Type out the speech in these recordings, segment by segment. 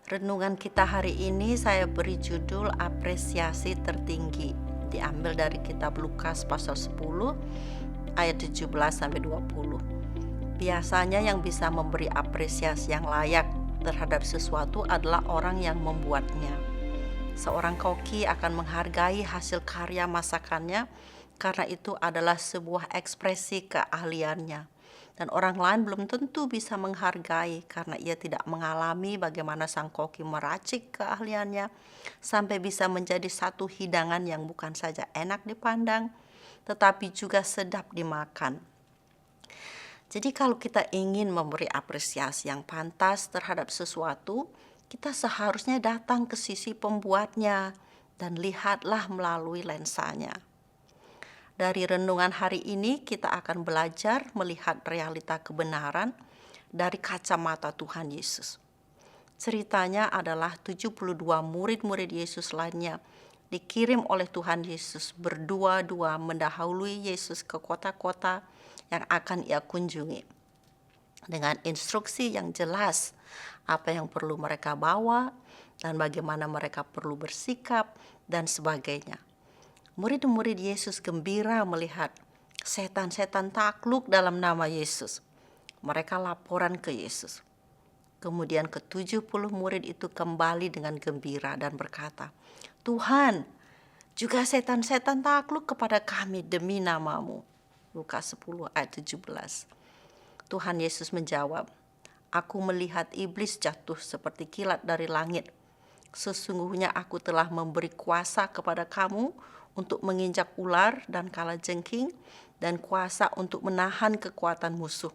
Renungan kita hari ini saya beri judul apresiasi tertinggi. Diambil dari kitab Lukas pasal 10 ayat 17 sampai 20. Biasanya yang bisa memberi apresiasi yang layak terhadap sesuatu adalah orang yang membuatnya. Seorang koki akan menghargai hasil karya masakannya karena itu adalah sebuah ekspresi keahliannya. Dan orang lain belum tentu bisa menghargai karena ia tidak mengalami bagaimana sang koki meracik keahliannya sampai bisa menjadi satu hidangan yang bukan saja enak dipandang, tetapi juga sedap dimakan. Jadi kalau kita ingin memberi apresiasi yang pantas terhadap sesuatu, kita seharusnya datang ke sisi pembuatnya dan lihatlah melalui lensanya. Dari renungan hari ini kita akan belajar melihat realita kebenaran dari kacamata Tuhan Yesus. Ceritanya adalah 72 murid-murid Yesus lainnya dikirim oleh Tuhan Yesus berdua-dua mendahului Yesus ke kota-kota yang akan ia kunjungi. Dengan instruksi yang jelas apa yang perlu mereka bawa dan bagaimana mereka perlu bersikap dan sebagainya. Murid-murid Yesus gembira melihat setan-setan takluk dalam nama Yesus. Mereka laporan ke Yesus. Kemudian ke-70 murid itu kembali dengan gembira dan berkata, "Tuhan, juga setan-setan takluk kepada kami demi nama-Mu." Lukas 10 ayat 17. Tuhan Yesus menjawab, "Aku melihat iblis jatuh seperti kilat dari langit. Sesungguhnya aku telah memberi kuasa kepada kamu untuk menginjak ular dan kalajengking dan kuasa untuk menahan kekuatan musuh,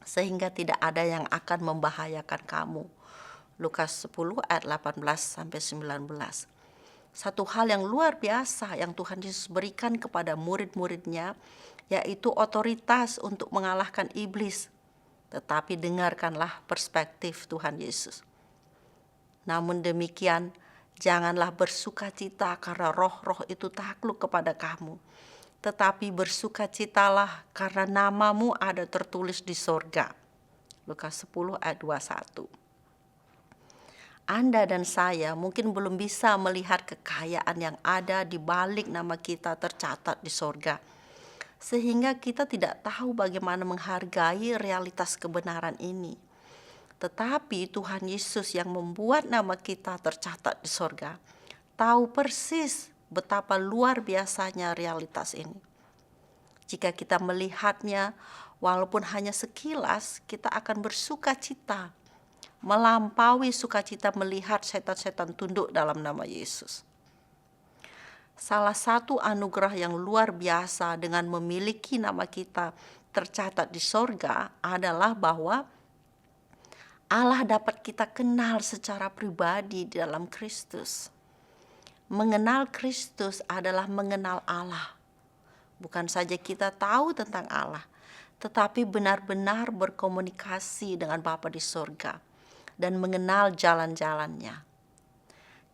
sehingga tidak ada yang akan membahayakan kamu." Lukas 10 ayat 18 sampai 19. Satu hal yang luar biasa yang Tuhan Yesus berikan kepada murid-muridnya, yaitu otoritas untuk mengalahkan iblis. Tetapi dengarkanlah perspektif Tuhan Yesus. Namun demikian, janganlah bersukacita karena roh-roh itu takluk kepada kamu, tetapi bersukacitalah karena namamu ada tertulis di sorga. Lukas 10 ayat 21. Anda dan saya mungkin belum bisa melihat kekayaan yang ada di balik nama kita tercatat di sorga, sehingga kita tidak tahu bagaimana menghargai realitas kebenaran ini. Tetapi Tuhan Yesus yang membuat nama kita tercatat di sorga, tahu persis betapa luar biasanya realitas ini. Jika kita melihatnya, walaupun hanya sekilas, kita akan bersuka cita, melampaui sukacita melihat setan-setan tunduk dalam nama Yesus. Salah satu anugerah yang luar biasa dengan memiliki nama kita tercatat di sorga adalah bahwa Allah dapat kita kenal secara pribadi di dalam Kristus. Mengenal Kristus adalah mengenal Allah. Bukan saja kita tahu tentang Allah, tetapi benar-benar berkomunikasi dengan Bapa di sorga dan mengenal jalan-jalannya.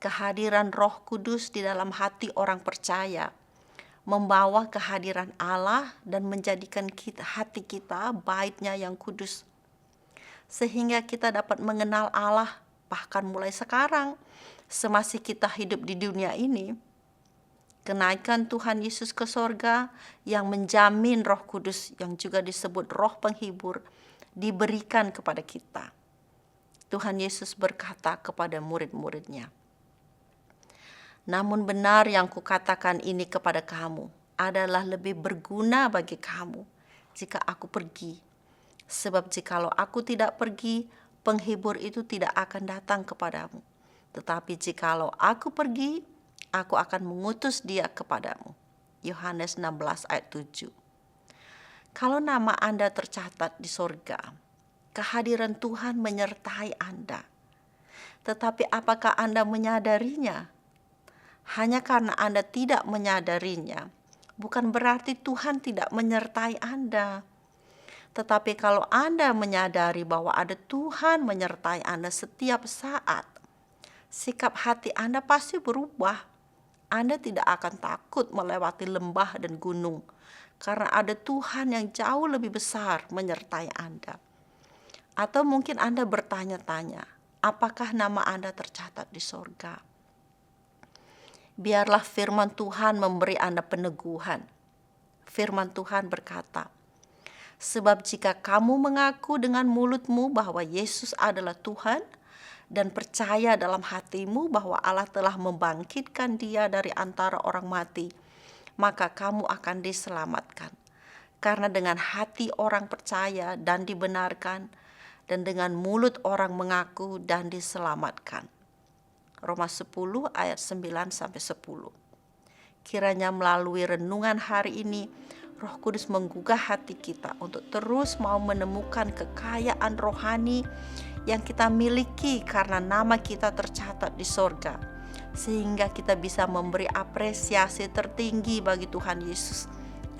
Kehadiran Roh Kudus di dalam hati orang percaya membawa kehadiran Allah dan menjadikan hati kita baitnya yang kudus, sehingga kita dapat mengenal Allah bahkan mulai sekarang semasih kita hidup di dunia ini. Kenaikan Tuhan Yesus ke sorga yang menjamin Roh Kudus yang juga disebut Roh Penghibur diberikan kepada kita. Tuhan Yesus berkata kepada murid-muridnya, "Namun benar yang kukatakan ini kepada kamu adalah lebih berguna bagi kamu jika aku pergi. Sebab jikalau aku tidak pergi, penghibur itu tidak akan datang kepadamu. Tetapi jikalau aku pergi, aku akan mengutus dia kepadamu." Yohanes 16 ayat 7. Kalau nama Anda tercatat di sorga, kehadiran Tuhan menyertai Anda. Tetapi apakah Anda menyadarinya? Hanya karena Anda tidak menyadarinya, bukan berarti Tuhan tidak menyertai Anda. Tetapi kalau Anda menyadari bahwa ada Tuhan menyertai Anda setiap saat, sikap hati Anda pasti berubah. Anda tidak akan takut melewati lembah dan gunung, karena ada Tuhan yang jauh lebih besar menyertai Anda. Atau mungkin Anda bertanya-tanya, apakah nama Anda tercatat di sorga? Biarlah firman Tuhan memberi Anda peneguhan. Firman Tuhan berkata, sebab jika kamu mengaku dengan mulutmu bahwa Yesus adalah Tuhan dan percaya dalam hatimu bahwa Allah telah membangkitkan Dia dari antara orang mati, maka kamu akan diselamatkan. Karena dengan hati orang percaya dan dibenarkan, dan dengan mulut orang mengaku dan diselamatkan. Roma 10 ayat 9-10. Kiranya melalui renungan hari ini, Roh Kudus menggugah hati kita untuk terus mau menemukan kekayaan rohani yang kita miliki karena nama kita tercatat di sorga, sehingga kita bisa memberi apresiasi tertinggi bagi Tuhan Yesus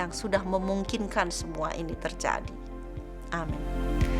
yang sudah memungkinkan semua ini terjadi. Amin.